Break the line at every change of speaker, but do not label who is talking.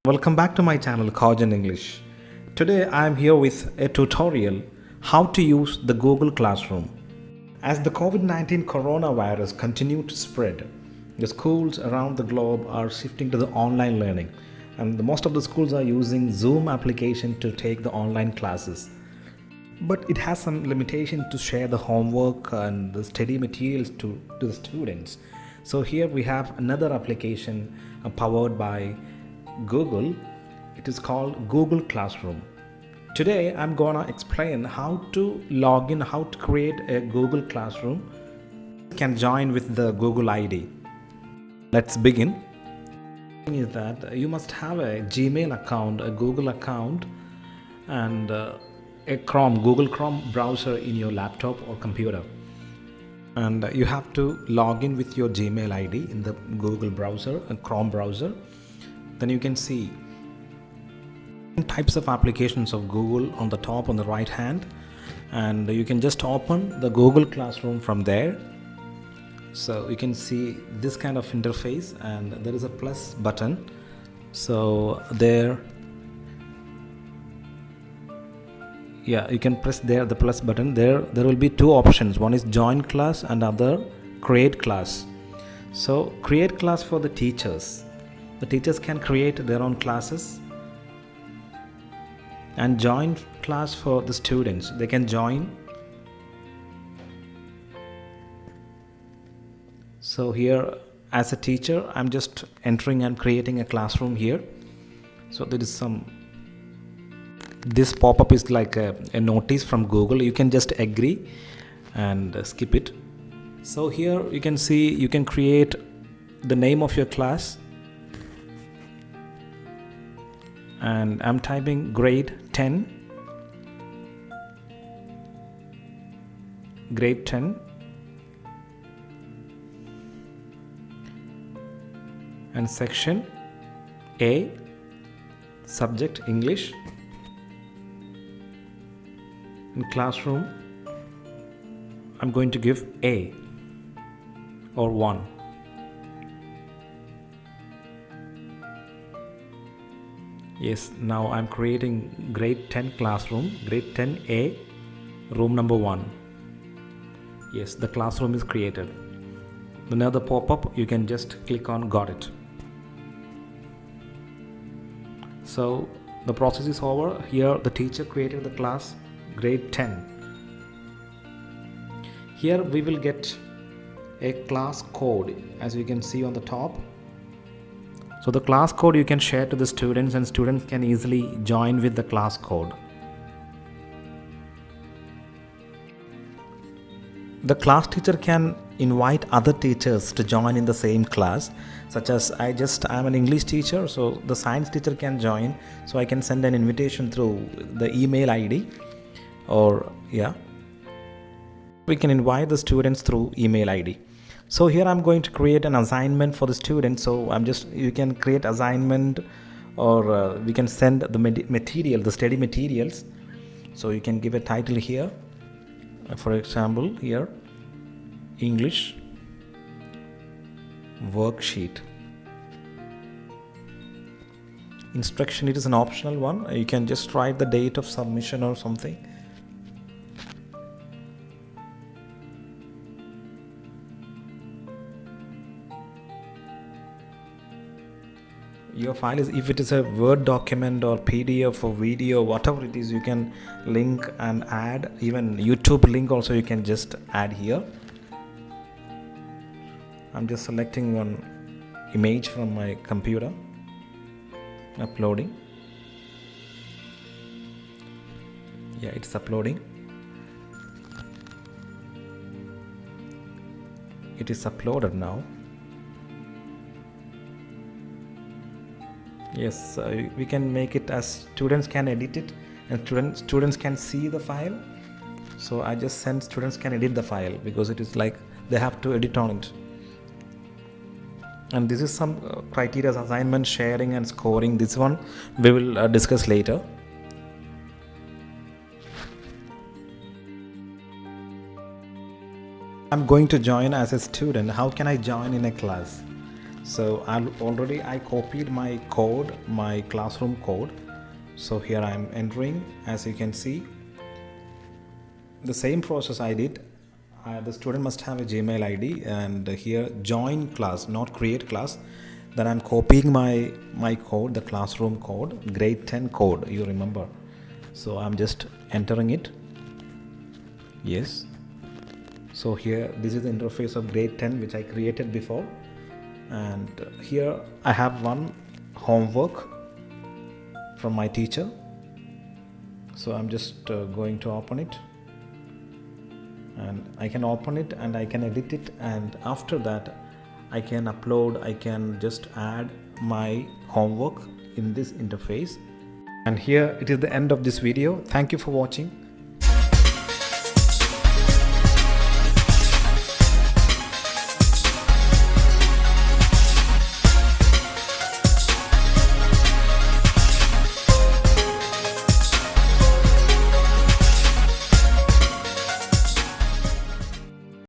Welcome back to my channel Cajun English. Today I am here with a tutorial how to use the Google Classroom. As the COVID-19 coronavirus continues to spread, the schools around the globe are shifting to the online learning, and most of the schools are using Zoom application to take the online classes. But it has some limitation to share the homework and the study materials to the students. So here we have another application powered by Google. It is called Google Classroom. Today I'm gonna explain how to log in, how to create a Google Classroom. You can join with the Google ID. Let's begin. Is that you must have a Gmail account, a Google account, and a Google Chrome browser in your laptop or computer. And you have to log in with your Gmail ID in the Google browser, a Chrome browser. Then you can see types of applications of Google on the top on the right hand, and you can just open the Google Classroom from there. So you can see this kind of interface, and there is a plus button. So there, yeah, you can press there the plus button. There will be two options. One is join class and other create class. So create class for the teachers. The teachers can create their own classes, and join class for the students. They can join. So here, as a teacher, I'm just entering and creating a classroom here. So there is this pop-up is like a notice from Google. You can just agree and skip it. So here you can see you can create the name of your class, and I'm typing grade 10, and section A, subject English, in classroom I'm going to give A or 1. Yes, now I'm creating grade 10 classroom, grade 10A, room number 1. Yes, the classroom is created. Another pop-up, you can just click on got it. So the process is over. Here the teacher created the class grade 10. Here we will get a class code, as you can see on the top. So the class code you can share to the students, and students can easily join with the class code. The class teacher can invite other teachers to join in the same class, such as I'm an English teacher, so the science teacher can join. So I can send an invitation through the email ID, or we can invite the students through email ID. So here I'm going to create an assignment for the students. So you can create assignment, or we can send the material, the study materials. So you can give a title here. For example, here, English worksheet. Instruction, it is an optional one. You can just write the date of submission or something. Your file is, if it is a Word document or PDF or video, whatever it is, you can link and add. Even YouTube link also you can just add here. I'm just selecting one image from my computer, uploading. Yeah, it's uploading. It is uploaded now. Yes, we can make it as students can edit it, and students can see the file. So I just send students can edit the file, because it is like they have to edit on it. And this is some criteria: assignment, sharing, and scoring. This one we will discuss later. I'm going to join as a student. How can I join in a class? So I copied my code, my classroom code. So here I am entering. As you can see, the same process I did. The student must have a Gmail ID, and here join class, not create class. Then I'm copying my code, the classroom code, grade 10 code, you remember. So I'm just entering it. Yes. So here, this is the interface of grade 10 which I created before. And here I have one homework from my teacher. So I'm just going to open it, and I can open it and I can edit it, and after that I can upload, I can just add my homework in this interface. And here it is the end of this video. Thank you for watching.